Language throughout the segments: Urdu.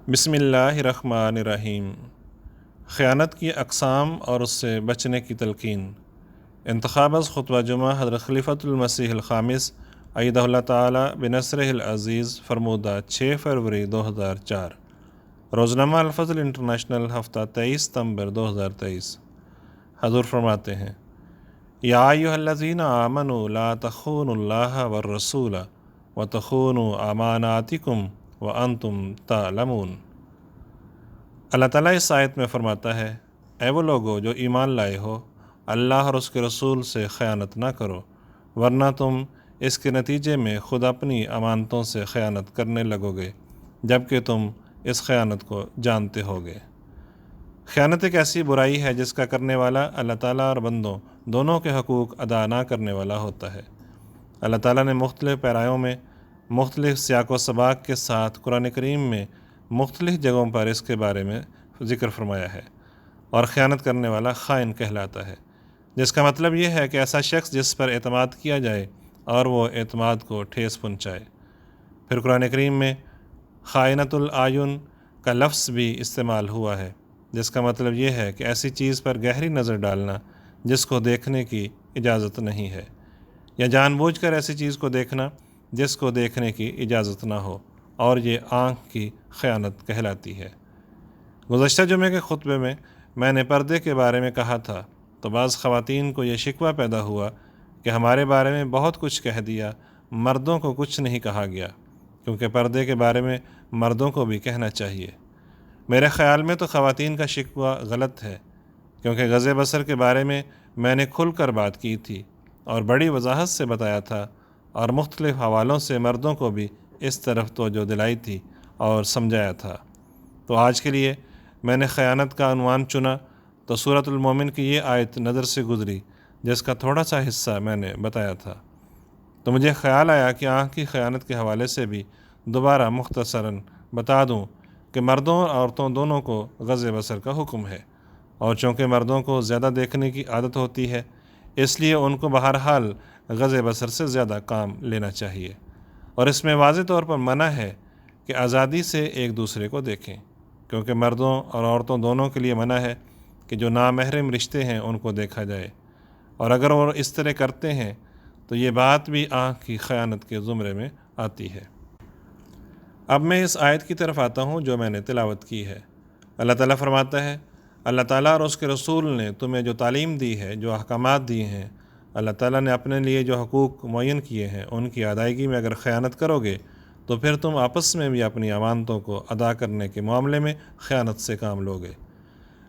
بسم اللہ الرحمن الرحیم۔ خیانت کی اقسام اور اس سے بچنے کی تلقین۔ انتخاب از خطبہ جمعہ حضرت خلیفۃ المسیح الخامس ایدہ اللہ تعالی بنصرہ العزیز فرمودہ 6 فروری 2004۔ روزنامہ الفضل انٹرنیشنل ہفتہ 23 ستمبر 2023۔ حضور فرماتے ہیں: یا ایھا الذین آمنوا لا تخونوا اللہ والرسول وتخونوا اماناتکم وانتم تعلمون۔ اللہ تعالیٰ اس آیت میں فرماتا ہے: اے وہ لوگو جو ایمان لائے ہو، اللہ اور اس کے رسول سے خیانت نہ کرو، ورنہ تم اس کے نتیجے میں خود اپنی امانتوں سے خیانت کرنے لگو گے جبکہ تم اس خیانت کو جانتے ہوگے۔ خیانت ایک ایسی برائی ہے جس کا کرنے والا اللہ تعالیٰ اور بندوں دونوں کے حقوق ادا نہ کرنے والا ہوتا ہے۔ اللہ تعالیٰ نے مختلف پیرایوں میں مختلف سیاق و سباق کے ساتھ قرآن کریم میں مختلف جگہوں پر اس کے بارے میں ذکر فرمایا ہے، اور خیانت کرنے والا خائن کہلاتا ہے، جس کا مطلب یہ ہے کہ ایسا شخص جس پر اعتماد کیا جائے اور وہ اعتماد کو ٹھیس پہنچائے۔ پھر قرآن کریم میں خائنۃ الاعین کا لفظ بھی استعمال ہوا ہے، جس کا مطلب یہ ہے کہ ایسی چیز پر گہری نظر ڈالنا جس کو دیکھنے کی اجازت نہیں ہے، یا جان بوجھ کر ایسی چیز کو دیکھنا جس کو دیکھنے کی اجازت نہ ہو، اور یہ آنکھ کی خیانت کہلاتی ہے۔ گزشتہ جمعے کے خطبے میں نے پردے کے بارے میں کہا تھا تو بعض خواتین کو یہ شکوہ پیدا ہوا کہ ہمارے بارے میں بہت کچھ کہہ دیا، مردوں کو کچھ نہیں کہا گیا، کیونکہ پردے کے بارے میں مردوں کو بھی کہنا چاہیے۔ میرے خیال میں تو خواتین کا شکوہ غلط ہے، کیونکہ غض بصر کے بارے میں نے کھل کر بات کی تھی اور بڑی وضاحت سے بتایا تھا، اور مختلف حوالوں سے مردوں کو بھی اس طرف توجہ دلائی تھی اور سمجھایا تھا۔ تو آج کے لیے میں نے خیانت کا عنوان چنا تو سورۃ المومن کی یہ آیت نظر سے گزری جس کا تھوڑا سا حصہ میں نے بتایا تھا، تو مجھے خیال آیا کہ آنکھ کی خیانت کے حوالے سے بھی دوبارہ مختصراً بتا دوں کہ مردوں اور عورتوں دونوں کو غض بصر کا حکم ہے، اور چونکہ مردوں کو زیادہ دیکھنے کی عادت ہوتی ہے اس لیے ان کو بہرحال غض بصر سے زیادہ کام لینا چاہیے، اور اس میں واضح طور پر منع ہے کہ آزادی سے ایک دوسرے کو دیکھیں، کیونکہ مردوں اور عورتوں دونوں کے لیے منع ہے کہ جو نامحرم رشتے ہیں ان کو دیکھا جائے، اور اگر وہ اس طرح کرتے ہیں تو یہ بات بھی آنکھ کی خیانت کے زمرے میں آتی ہے۔ اب میں اس آیت کی طرف آتا ہوں جو میں نے تلاوت کی ہے۔ اللہ تعالیٰ فرماتا ہے: اللہ تعالیٰ اور اس کے رسول نے تمہیں جو تعلیم دی ہے، جو احکامات دیے ہیں، اللہ تعالیٰ نے اپنے لیے جو حقوق معین کیے ہیں ان کی ادائیگی میں اگر خیانت کرو گے تو پھر تم آپس میں بھی اپنی امانتوں کو ادا کرنے کے معاملے میں خیانت سے کام لو گے۔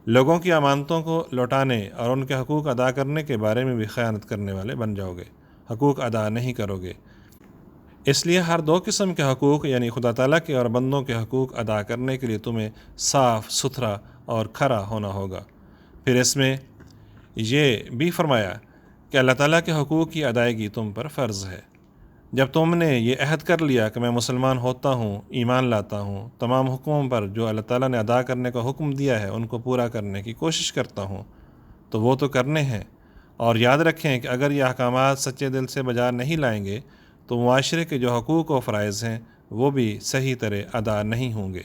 لوگوں کی امانتوں کو لوٹانے اور ان کے حقوق ادا کرنے کے بارے میں بھی خیانت کرنے والے بن جاؤ گے، حقوق ادا نہیں کرو گے۔ اس لیے ہر دو قسم کے حقوق یعنی خدا تعالیٰ کے اور بندوں کے حقوق ادا کرنے کے لیے تمہیں صاف ستھرا اور کھرا ہونا ہوگا۔ پھر اس میں یہ بھی فرمایا کہ اللہ تعالیٰ کے حقوق کی ادائیگی تم پر فرض ہے۔ جب تم نے یہ عہد کر لیا کہ میں مسلمان ہوتا ہوں، ایمان لاتا ہوں، تمام حکموں پر جو اللہ تعالیٰ نے ادا کرنے کا حکم دیا ہے ان کو پورا کرنے کی کوشش کرتا ہوں، تو وہ تو کرنے ہیں، اور یاد رکھیں کہ اگر یہ احکامات سچے دل سے بجا نہیں لائیں گے تو معاشرے کے جو حقوق و فرائض ہیں وہ بھی صحیح طرح ادا نہیں ہوں گے،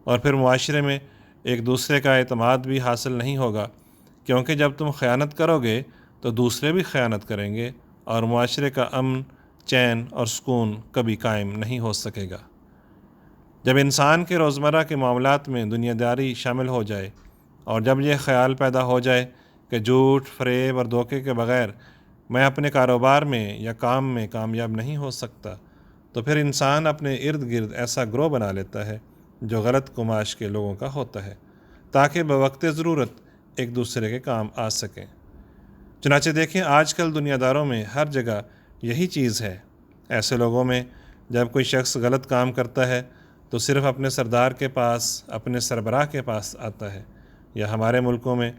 اور پھر معاشرے میں ایک دوسرے کا اعتماد بھی حاصل نہیں ہوگا، کیونکہ جب تم خیانت کرو گے تو دوسرے بھی خیانت کریں گے، اور معاشرے کا امن، چین اور سکون کبھی قائم نہیں ہو سکے گا۔ جب انسان کے روزمرہ کے معاملات میں دنیا داری شامل ہو جائے، اور جب یہ خیال پیدا ہو جائے کہ جھوٹ، فریب اور دھوکے کے بغیر میں اپنے کاروبار میں یا کام میں کامیاب نہیں ہو سکتا، تو پھر انسان اپنے ارد گرد ایسا گروہ بنا لیتا ہے جو غلط گماش کے لوگوں کا ہوتا ہے، تاکہ بوقت ضرورت ایک دوسرے کے کام آ سکیں۔ چنانچہ دیکھیں آج کل دنیا داروں میں ہر جگہ یہی چیز ہے۔ ایسے لوگوں میں جب کوئی شخص غلط کام کرتا ہے تو صرف اپنے سردار کے پاس، اپنے سربراہ کے پاس آتا ہے، یا ہمارے ملکوں میں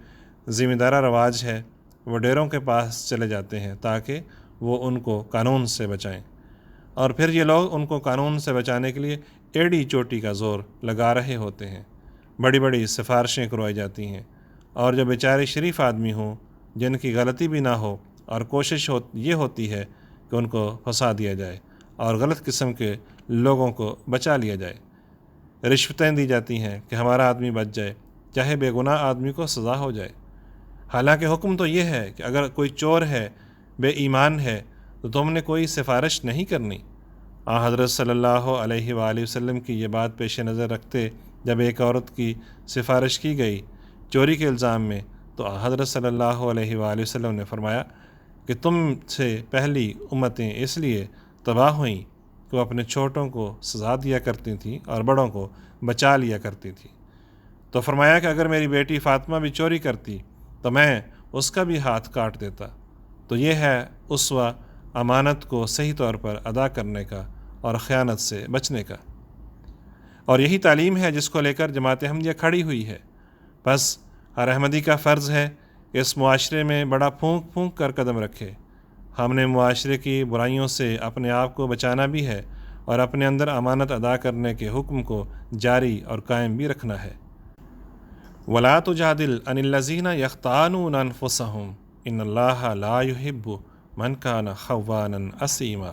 ذمہ دارہ رواج ہے وہ ڈیروں کے پاس چلے جاتے ہیں تاکہ وہ ان کو قانون سے بچائیں، اور پھر یہ لوگ ان کو قانون سے بچانے کے لیے ایڑی چوٹی کا زور لگا رہے ہوتے ہیں، بڑی بڑی سفارشیں کروائی جاتی ہیں، اور جو بیچارے شریف آدمی ہوں جن کی غلطی بھی نہ ہو، اور کوشش یہ ہوتی ہے کہ ان کو پھنسا دیا جائے اور غلط قسم کے لوگوں کو بچا لیا جائے۔ رشوتیں دی جاتی ہیں کہ ہمارا آدمی بچ جائے، چاہے بے گناہ آدمی کو سزا ہو جائے۔ حالانکہ حکم تو یہ ہے کہ اگر کوئی چور ہے، بے ایمان ہے، تو تم نے کوئی سفارش نہیں کرنی۔ حضرت صلی اللہ علیہ وآلہ وسلم کی یہ بات پیش نظر رکھتے جب ایک عورت کی سفارش کی گئی چوری کے الزام میں، تو حضرت صلی اللہ علیہ وآلہ وسلم نے فرمایا کہ تم سے پہلی امتیں اس لیے تباہ ہوئیں کہ وہ اپنے چھوٹوں کو سزا دیا کرتی تھیں اور بڑوں کو بچا لیا کرتی تھیں۔ تو فرمایا کہ اگر میری بیٹی فاطمہ بھی چوری کرتی تو میں اس کا بھی ہاتھ کاٹ دیتا۔ تو یہ ہے اسوہ امانت کو صحیح طور پر ادا کرنے کا اور خیانت سے بچنے کا، اور یہی تعلیم ہے جس کو لے کر جماعت احمدیہ کھڑی ہوئی ہے۔ بس ہر احمدی کا فرض ہے کہ اس معاشرے میں بڑا پھونک پھونک کر قدم رکھے۔ ہم نے معاشرے کی برائیوں سے اپنے آپ کو بچانا بھی ہے اور اپنے اندر امانت ادا کرنے کے حکم کو جاری اور قائم بھی رکھنا ہے۔ وَلَا تُجَادِلْ عَنِ الَّذِينَ يَخْتَانُونَ أَنفُسَهُمْ إِنَّ اللَّهَ لَا يُحِبُّ مَنْ كَانَ خَوَّانًا أَثِيمًا،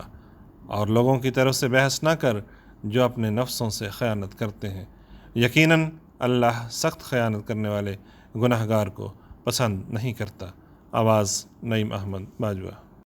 اور لوگوں کی طرف سے بحث نہ کر جو اپنے نفسوں سے خیانت کرتے ہیں، یقیناً اللہ سخت خیانت کرنے والے گناہگار کو پسند نہیں کرتا۔ آواز نعیم احمد باجوہ۔